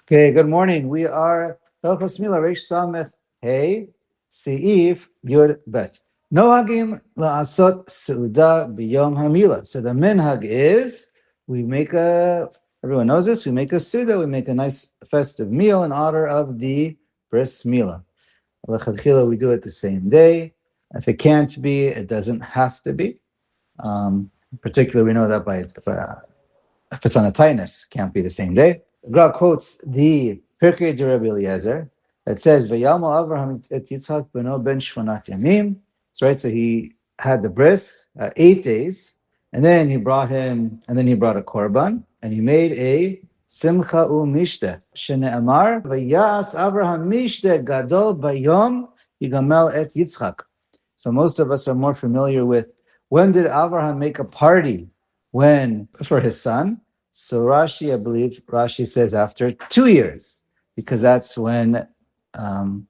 Okay, good morning. We are Hilchos Milah Reish Samech Hey Seif Yud Bet. Nohagim la'asot seuda b'yom hamila. So the minhag is everyone knows this, we make a seuda, we make a nice festive meal in honor of the Bris Milah. L'chadchila, we do it the same day. If it can't be, it doesn't have to be. Particularly, we know that if it's on a tightness, can't be the same day. Gra quotes the Pirkei de Rabbi Eliezer that says, "Vayamo Avraham et Yitzchak beno ben shmonat yamim." That's right. So he had the bris 8 days, and then he brought a korban, and he made a simcha mishte. Shene'amar vayas Avraham mishte gadol bayom yigamel et Yitzchak. So most of us are more familiar with when did Avraham make a party for his son. So Rashi says after 2 years, because that's when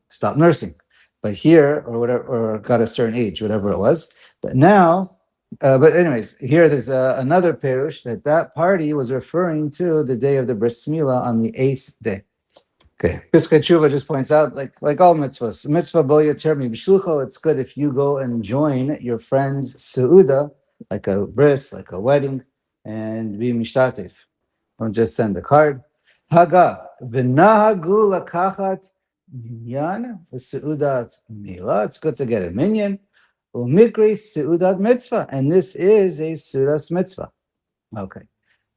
stopped nursing. But here, or whatever, or got a certain age, whatever it was. But now, but anyways, here there's another perush that party was referring to the day of the bris milah on the 8th day. Okay, Piskei Tshuva just points out, like all mitzvahs, mitzvah bo yater b'shlucho. It's good if you go and join your friend's seuda, like a bris, like a wedding, and be mishtatif. Don't just send a card. Haga v'nahagu lakachat minyan v'seudat milah. It's good to get a minyan. Umikri seudat mitzvah, and this is a seudas mitzvah. Okay,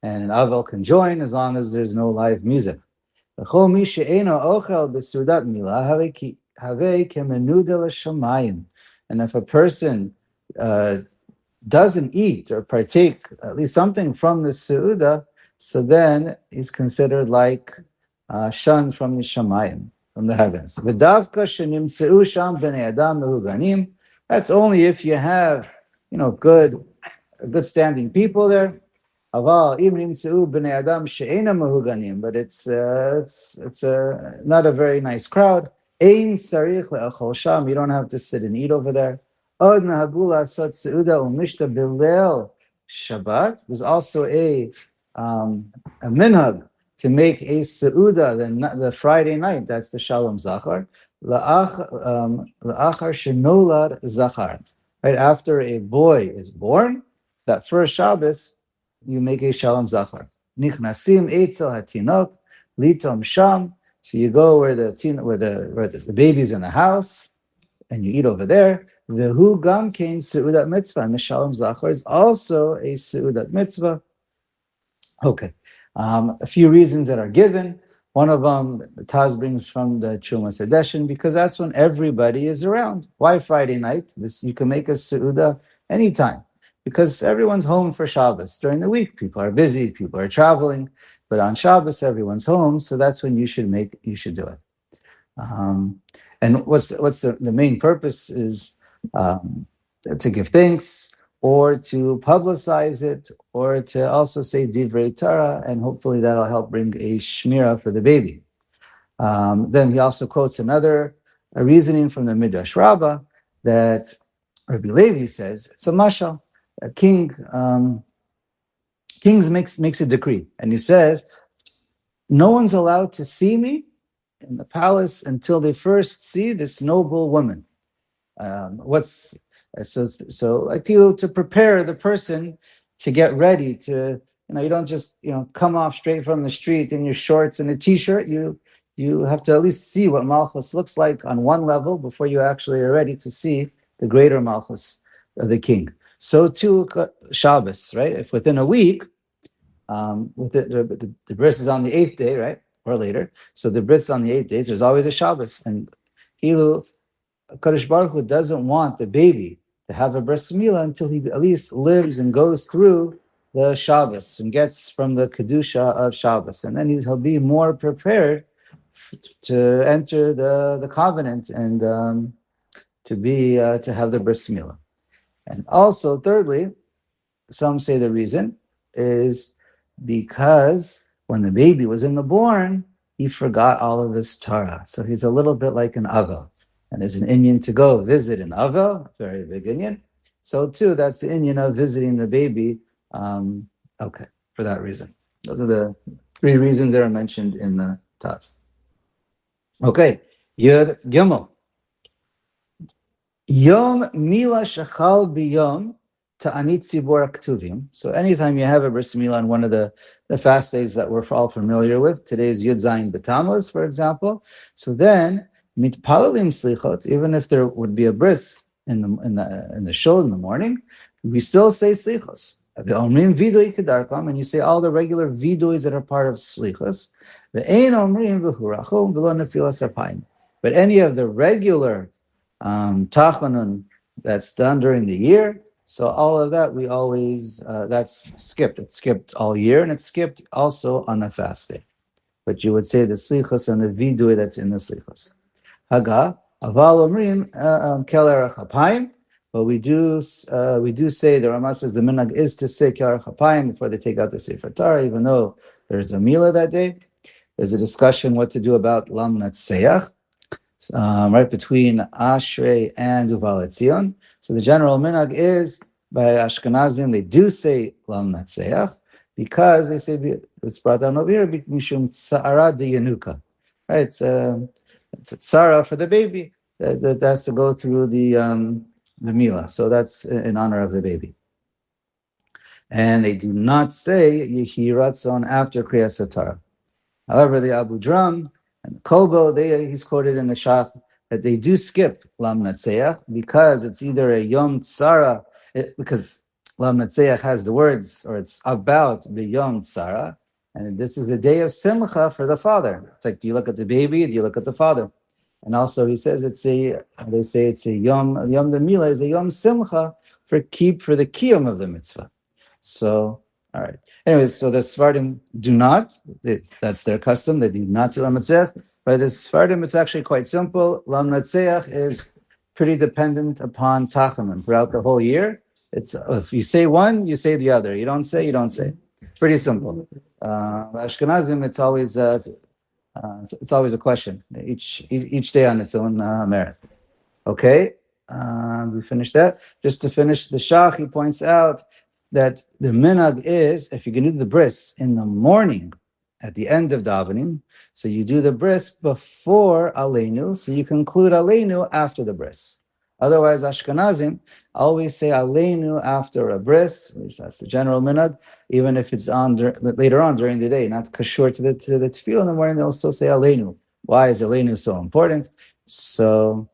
and an avel can join as long as there's no live music. And if a person doesn't eat or partake at least something from the seuda, so then he's considered like shunned from the shamayim, from the heavens. That's only if you have, good standing people there. But it's not a very nice crowd. You don't have to sit and eat over there. There's also a minhag to make a seuda the Friday night. That's the Shalom Zachor. La'achar shenolad Zachar. Right after a boy is born, that first Shabbos, you make a Shalom Zachor. Nichnasim eitzel hatinok litom sham. So you go where the baby's in the house, and you eat over there. Vehu gam kein seudat mitzvah, and the Shalom Zachor is also a seudat mitzvah. Okay, a few reasons that are given. One of them, the Taz brings from the Truma Sedeshin, because that's when everybody is around. Why Friday night? You can make a seuda anytime, because everyone's home for Shabbos. During the week, people are busy, people are traveling, but on Shabbos, everyone's home, so that's when you should do it. And what's the main purpose is to give thanks, or to publicize it, or to also say divrei Torah, and hopefully that'll help bring a shmira for the baby. Then he also quotes a reasoning from the Midrash Rabbah that Rabbi Levi says it's a mashal. A king makes a decree, and he says, no one's allowed to see me in the palace until they first see this noble woman. To prepare the person to get ready to, you don't just come off straight from the street in your shorts and a t-shirt. You have to at least see what Malchus looks like on one level before you actually are ready to see the greater Malchus of the king. So too Shabbos, right? If within a week, the bris is on the 8th day, right, or later. So the bris on the 8 days. There's always a Shabbos, and Kadosh Baruch Hu doesn't want the baby to have a bris milah until he at least lives and goes through the Shabbos and gets from the kedusha of Shabbos, and then he'll be more prepared to enter the covenant and to have the bris milah. And also, thirdly, some say the reason is because when the baby was born, he forgot all of his Torah. So he's a little bit like an avel. And there's an inyan to go visit an avel, very big inyan. So too, that's the inyan of visiting the baby. For that reason. Those are the 3 reasons that are mentioned in the Taz. Okay, Yud Gimel. Yom Milah Shachal Biyom Ta'anit Tzibor Ktuvim. So anytime you have a bris milah on one of the fast days that we're all familiar with, today's Yud Zayin B'Tammuz, for example. So then mitpalalim slichot, even if there would be a bris in the shul in the morning, we still say slichos. The omrim vidui kedarkam, and you say all the regular viduis that are part of slichos. The ein omrim v'hurachom v'lo nefilas apayim. But any of the regular tachanun that's done during the year, so all of that we always that's skipped. It's skipped all year, and it's skipped also on a fast day. But you would say the slichos and the vidui that's in the slichos. Haga aval omrim keler chapayim. But we do say, the Rama says the minhag is to say keler chapayim before they take out the sefer Torah, even though there's a milah that day. There's a discussion what to do about lam natseach. Right between Ashrei and Uval Etzion. So the general minhag is, by Ashkenazim, they do say Lam Natseach, because they say, it's brought down over here, Mishum Tzara de Yanuka. Right, it's a tzara for the baby that has to go through the milah. So that's in honor of the baby. And they do not say Yehi Ratzon after Kriyas HaTorah. However, the Abu Dram and the Kolbo, he's quoted in the Shach that they do skip Lam Natseach because it's either a Yom Tzara, because Lam Natseach has the words, or it's about the Yom Tzara, and this is a day of Simcha for the father. It's like, do you look at the baby, do you look at the father? And also he says they say it's a Yom the Milah is a Yom Simcha for the Kiyum of the mitzvah. So, all right. Anyways, so the Sephardim do not. That's their custom. They do not say Lam Natseach. By the Sephardim, it's actually quite simple. Lam Natseach is pretty dependent upon Tachanun throughout the whole year. It's if you say one, you say the other. You don't say, you don't say. Pretty simple. Ashkenazim, it's always a question. Each day on its own merit. Okay, we finished that. Just to finish the Shach, he points out that the minhag is, if you can do the bris in the morning at the end of davening, so you do the bris before Aleinu, so you conclude Aleinu after the bris. Otherwise, Ashkenazim always say Aleinu after a bris. At least that's the general minhag, even if it's on later on during the day, not kashur to the tefillah in the morning, they'll still say Aleinu. Why is Aleinu so important? So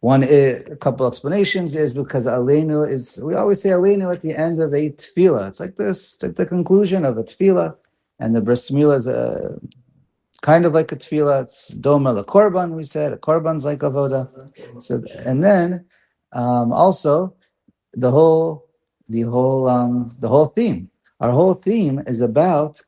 a couple explanations is because Aleinu is, we always say Aleinu at the end of a tefillah. It's like this, it's like the conclusion of a tefillah, and the bris milah is kind of like a tefillah. It's doma la korban, we said. A korban's like avoda. So, and then also the whole theme. Our whole theme is about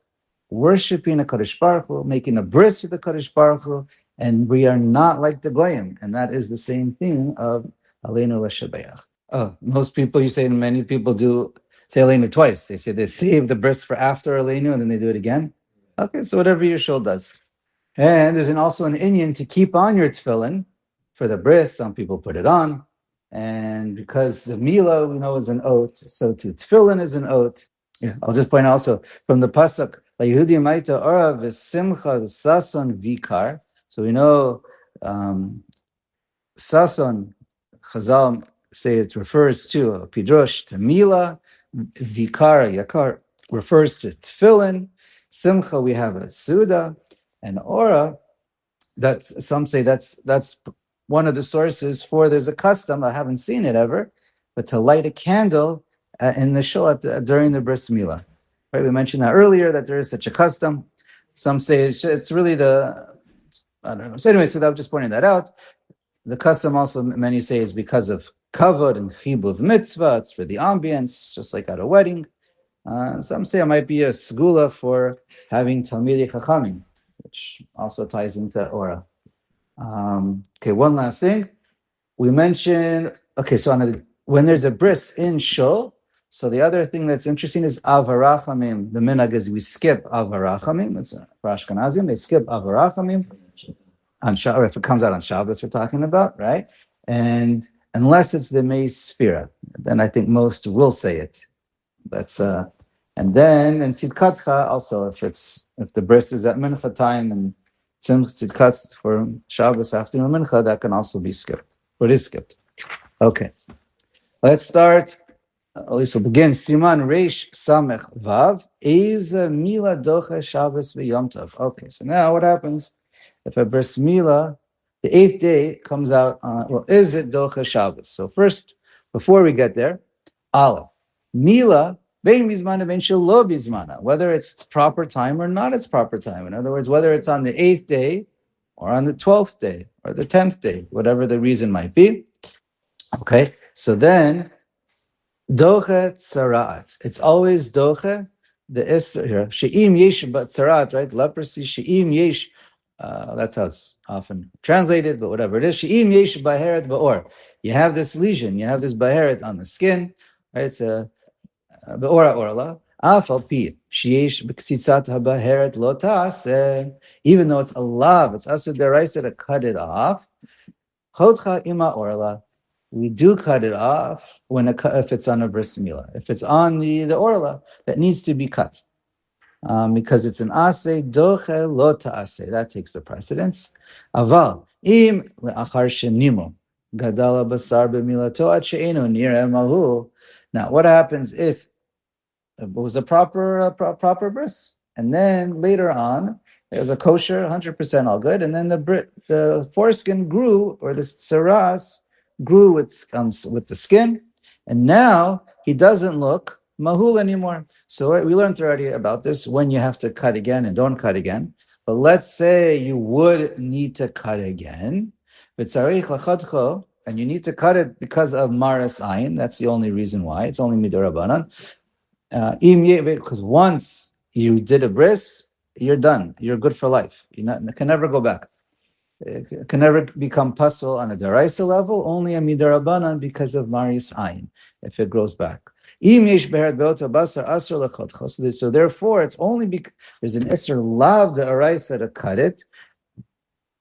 worshiping a Kadosh Baruch Hu, making a bris with the Kadosh Baruch Hu, and we are not like the goyim, and that is the same thing of Aleinu L'Shabeach. Most people, many people do say Aleinu twice. They say they save the bris for after Aleinu, and then they do it again. Okay, so whatever your shul does. And there's also an inyan to keep on your tefillin for the bris. Some people put it on, and because the milah we know is an oath, so too tefillin is an oath. Yeah, I'll just point out also from the pasuk LaYehudi Maita Ora v'Simcha v'Sason Vikar. So we know Sason, Chazal say it refers to a Pidrosh, to Milah, Vikar, Yakar refers to Tefillin, Simcha we have a Suda, and Ora, some say that's one of the sources for, there's a custom, I haven't seen it ever, but to light a candle in the shul during the Bris Milah. Right, we mentioned that earlier, that there is such a custom. Some say it's really I don't know. So anyway, so that was just pointing that out. The custom also, many say, is because of kavod and chibuv mitzvah. It's for the ambience, just like at a wedding. Some say it might be a segula for having talmidei chachamim, which also ties into Ora. Okay, one last thing. We mentioned, so when there's a bris in shul, so the other thing that's interesting is avarachamim. The minhag is we skip avarachamim. It's for Ashkenazim. They skip avarachamim on Shabbos. If it comes out on Shabbos, we're talking about, right? And unless it's the Meis Sfira, then I think most will say it. That's and then in Sidkatcha also, if the bris is at mincha time and since it cuts for Shabbos afternoon mincha, that can also be skipped. Or it is skipped. Okay. Let's start. At least we'll begin. Siman Reish Samech Vav. Eza Milah Docha Shabbos v'Yom Tov. Okay, so now what happens if a bris Milah, the 8th day comes out on, is it Docha Shabbos? So first, before we get there, Aleph. Milah, Bein Bizmana, Bein Shelo Bizmana, whether it's its proper time or not its proper time. In other words, whether it's on the 8th day or on the 12th day or the 10th day, whatever the reason might be. Okay, so then, Doche Tzaraat. It's always Doche, the Isser here. She'im Yesh but Tzaraat, right? Leprosy, She'im Yesh. That's how it's often translated, but whatever it is. She'im Yesh Baheret Ba'or. You have this lesion, you have this Baheret on the skin, right? It's a Ba'ora Orla. Afal Pi. She'yesh B'ksitzat HaBaheret Lo Ta'aseh. Even though it's a lav, it's Asur Deraisa to cut it off. Chodcha Ima Orla. We do cut it off if it's on a bris milah. If it's on the orla, that needs to be cut because it's an aseh doche lo ta'aseh. That takes the precedence. Aval im le'achar shenimo gadala basar b'milato ad she'enu nireh mahu. Now, what happens if it was a proper bris, and then later on it was a kosher, 100% all good, and then the foreskin grew, or the tsaras grew with the skin, and now he doesn't look mahul anymore. So we learned already about this, when you have to cut again and don't cut again. But let's say you would need to cut again, and you need to cut it because of maras ayin. That's the only reason why. It's only midarabanan. Because once you did a bris, you're done. You're good for life. You can never go back. It can never become puzzle on a deraisa level, only a midarabanan because of maris ayin, if it grows back. So therefore, it's only because there's an isser lav the araisa to cut it,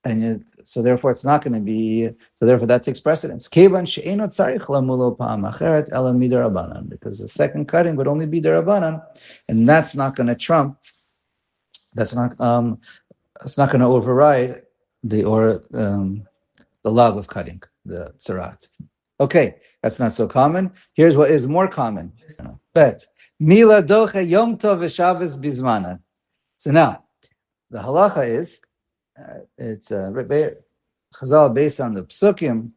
and so therefore it's not going to be. So therefore, that takes precedence. Because the second cutting would only be derabanan, and that's not going to trump. That's not. It's not going to override the log of cutting, the tzarat. Okay, that's not so common. Here's what is more common. Bet Milah Doche Yom Tov v'Shabbos Bizmana. So now, the halacha is, it's Chazal based on the psukim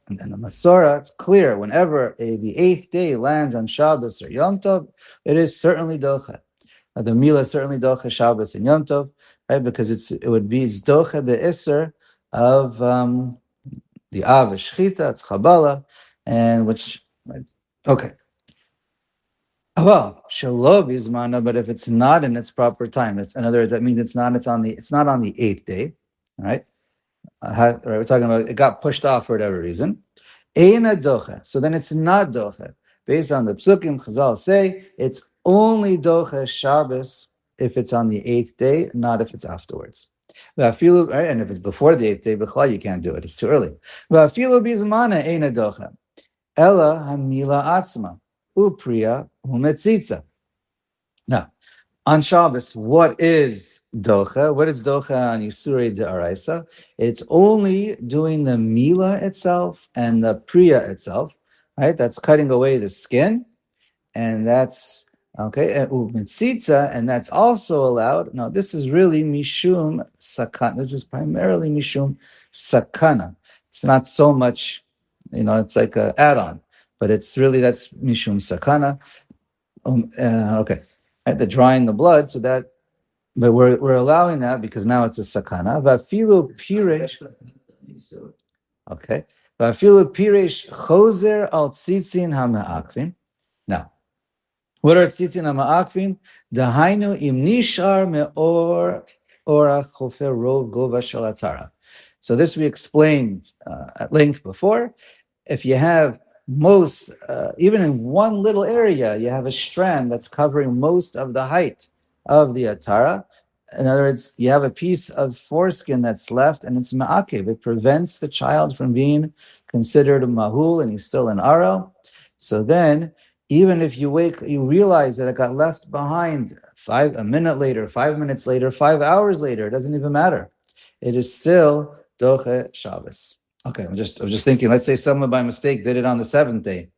and the Masorah. It's clear whenever the 8th day lands on Shabbos or Yom Tov, it is certainly Doche. The Milah is certainly Doche Shabbos and Yom Tov. Right, because it would be docha the isser of the av shchita, it's chabala, and which right, okay. Well, shelo bizmana, but if it's not in its proper time, in other words, that means it's not on the 8th day, right? We're talking about it got pushed off for whatever reason. Eina docha, so then it's not docha. Based on the psukim, Chazal say it's only docha Shabbos if it's on the 8th day, not if it's afterwards. And if it's before the 8th day, you can't do it. It's too early. Now, on Shabbos, what is docha? What is docha on Yisurei D'Araisa? It's only doing the milah itself and the priya itself, right? That's cutting away the skin, and that's okay, and that's also allowed. Now, this is really mishum sakana. This is primarily mishum sakana. It's not so much, it's like an add-on, but it's really, that's mishum sakana. Okay, right, the drawing the blood, so that, but we're allowing that because now it's a sakana. Vafilu piresh. Okay, vafilu piresh choser al tzitzin hama'akvin. Now, what are tzitzin hama'akvin? Dahainu im nishar me'or orach chofer rov gova shalatara. So this we explained at length before. If you have most, even in one little area, you have a strand that's covering most of the height of the atara. In other words, you have a piece of foreskin that's left, and it's ma'akev. It prevents the child from being considered a mahul, and he's still an aro. So then, even if you realize that it got left behind a minute later, 5 minutes later, 5 hours later, it doesn't even matter. It is still Doche Shabbos. Okay, I was just thinking, let's say someone by mistake did it on the 7th day,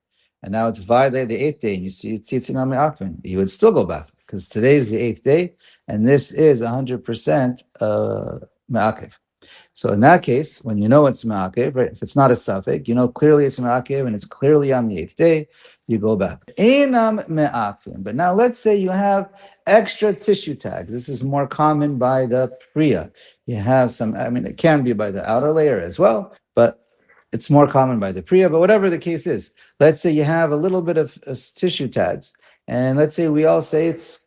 and now it's Friday, the 8th day, and you see it's Tzitzin Me'akvin. You would still go back, because today is the 8th day, and this is 100% Me'akev. So in that case, when you know it's Me'akev, right, if it's not a suffix, you know clearly it's Me'akev, and it's clearly on the 8th day, you go back. Einam Me'akvin. But now let's say you have extra tissue tags. This is more common by the Priya. You have some, it can be by the outer layer as well, but it's more common by the Priya. But whatever the case is, let's say you have a little bit of tissue tags, and let's say we all say it's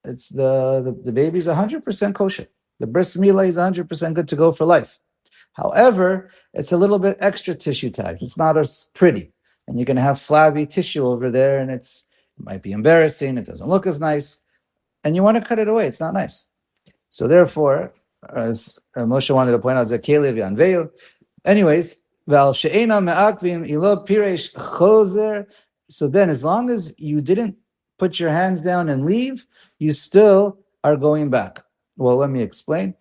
the baby's 100% kosher. The bris milah is 100% good to go for life. However, it's a little bit extra tissue tags. It's not as pretty, and you're going to have flabby tissue over there, and it might be embarrassing. It doesn't look as nice, and you want to cut it away. It's not nice. So therefore, as Moshe wanted to point out, Zakelev Yanveyu. Anyways, Val she'ena me'akvim ilo piresh chozer. So then, as long as you didn't put your hands down and leave, you still are going back. Well, let me explain.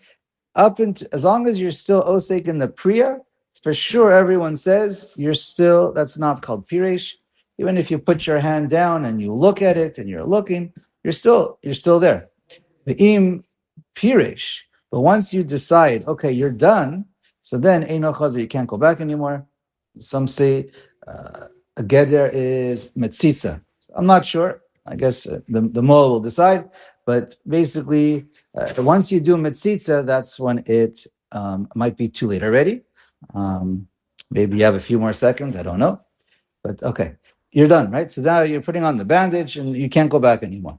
As long as you're still osek in the priya, for sure everyone says that's not called piresh. Even if you put your hand down and you look at it and you're looking, you're still there. Ve'im piresh. But once you decide, okay, you're done, so then eino chazer, you can't go back anymore. Some say a geder is metzitza. I'm not sure. I guess the mole will decide. But basically, once you do metzitza, that's when it might be too late already. Maybe you have a few more seconds. I don't know. But okay, you're done, right? So now you're putting on the bandage and you can't go back anymore.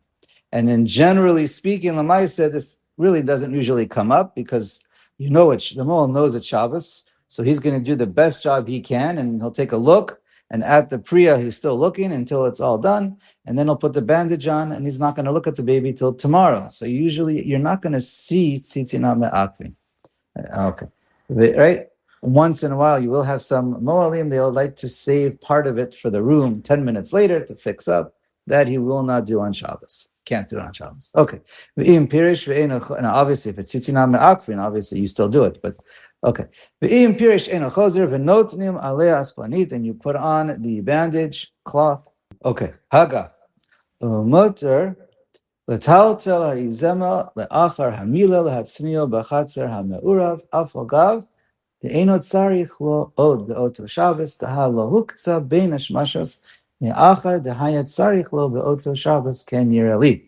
And then generally speaking, Lamai said this really doesn't usually come up because the mole knows it's Shabbos. So he's going to do the best job he can, and he'll take a look. And at the priya, he's still looking until it's all done. And then he'll put the bandage on, and he's not going to look at the baby till tomorrow. So usually you're not going to see tzitzina me'akvin. Okay. Right? Once in a while, you will have some moalim. They'll like to save part of it for the room 10 minutes later to fix up. That he will not do on Shabbos. Can't do it on Shabbos. Okay. Now, obviously, if it's tzitzina me'akvin, obviously you still do it. But okay. And you put on the bandage cloth. Okay. Haga. Motor. Letaltel ha'izema le'achar hamila le'hatzniyo b'chatzer ha'me'urav afagav de'enot tzarich lo od be'oto Shabbos taha lo hukza bein hashmashos me'achar dehayat tzarich lo be'oto Shabbos ken yireli.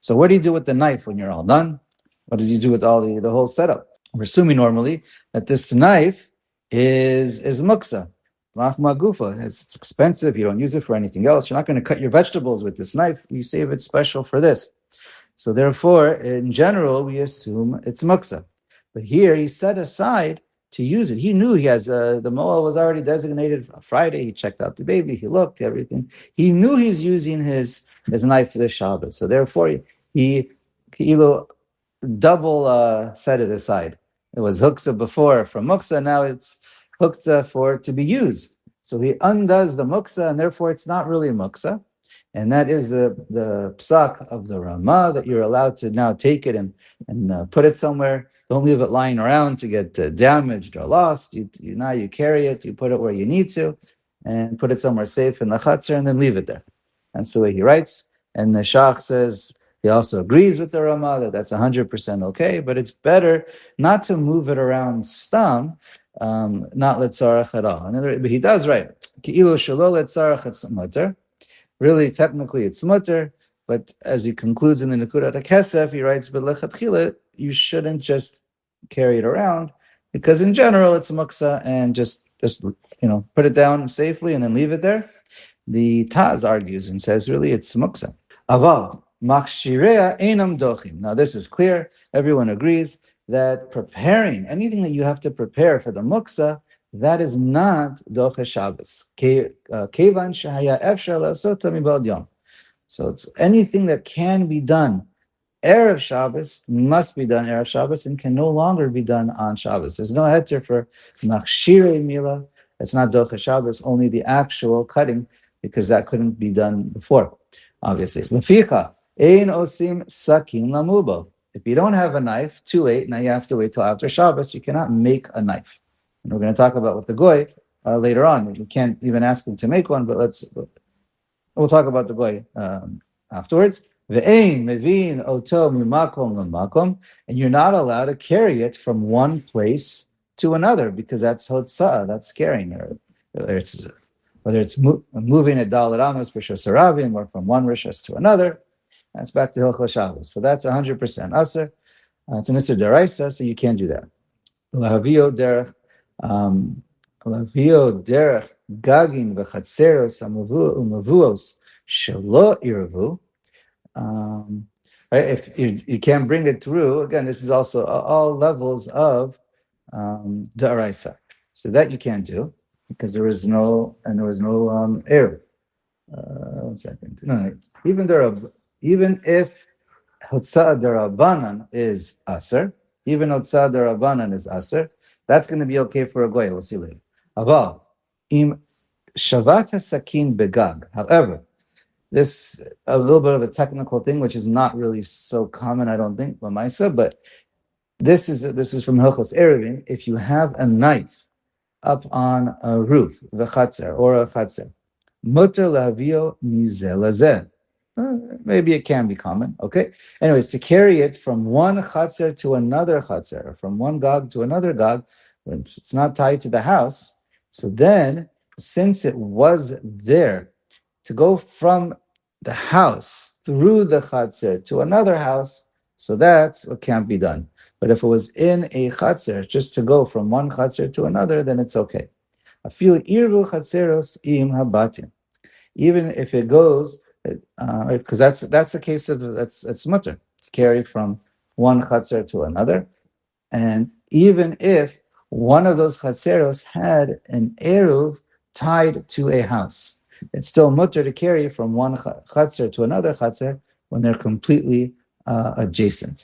So what do you do with the knife when you're all done? What does you do with all the whole setup? We're assuming normally that this knife is muksa. It's expensive. You don't use it for anything else. You're not going to cut your vegetables with this knife. You save it special for this. So therefore, in general, we assume it's muksa. But here, he set aside to use it. He knew he has, the moel was already designated for Friday. He checked out the baby. He looked, everything. He knew he's using his knife for the Shabbos. So therefore, he double set it aside. It was huksa before from muksa. Now it's huksa for to be used. So he undoes the muksa, and therefore it's not really muksa. And that is the psak of the Ramah, that you're allowed to now take it and put it somewhere. Don't leave it lying around to get damaged or lost. Now you carry it, you put it where you need to, and put it somewhere safe in the chatzar, and then leave it there. That's the way he writes. And the Shach says he also agrees with the Ramah that that's 100% okay, but it's better not to move it around stam, not letzarach at all. But he does write, Ki'ilu shelo letzarach it's mutter. Really, technically, it's mutter, but as he concludes in the Nekudat HaKesef, he writes, but lechatchila, you shouldn't just carry it around, because in general, it's muksa, and just put it down safely and then leave it there. The Taz argues and says, really, it's muksa. Aval, machshirea einam dochim. Now, this is clear. Everyone agrees that preparing, anything that you have to prepare for the muksa, that is not doche Shabbos. Kevan shehaya efshar la'asota miba'od yom. So it's anything that can be done Erev Shabbos must be done Erev Shabbos and can no longer be done on Shabbos. There's no heter for machshirei milah. It's not doche Shabbos, only the actual cutting, because that couldn't be done before, obviously. Leficha, Ein osim sakin lamubo. If you don't have a knife, too late. Now you have to wait till after Shabbos. You cannot make a knife. And we're going to talk about with the goy later on. You can't even ask him to make one, but we'll talk about the goy afterwards. Ve'ein mevin oto mimakom lamakom, and you're not allowed to carry it from one place to another because that's hotzah, that's carrying it. Whether it's moving a dalet amos rishos haravim or from one rishos to another, that's back to Hilchos Shabbos. So that's 100% aser. It's an Isser Deraisa, so you can't do that. Lahavio derech gagin v'chatzeros umavuos shelo irvu. Right? If you can't bring it through, again, this is also all levels of Deraisa. So that you can't do because there was no error. 1 second. No, even if Hotzah derabanan is aser, even Hotzah derabanan is aser, that's going to be okay for a goy. We'll see later. Aval im shavat hasakin begag. However, this a little bit of a technical thing, which is not really so common, I don't think, lamaisa, but this is from Hilchos Erevin. If you have a knife up on a roof, v'chatzer or a chatzer, mutter lahavio mizeh lazeh. Maybe it can be common, okay? Anyways, to carry it from one chatzer to another chatzer, or from one gog to another gog, when it's not tied to the house, so then, since it was there, to go from the house through the chatzer to another house, so that's what can't be done. But if it was in a chatzer, just to go from one chatzer to another, then it's okay. Afil irvu chatzeros im habatim. Even if it goes, because that's a case of it's mutter to carry from one chatzer to another, and even if one of those chatzeros had an eruv tied to a house, it's still mutter to carry from one chatzer to another chatzer when they're completely adjacent.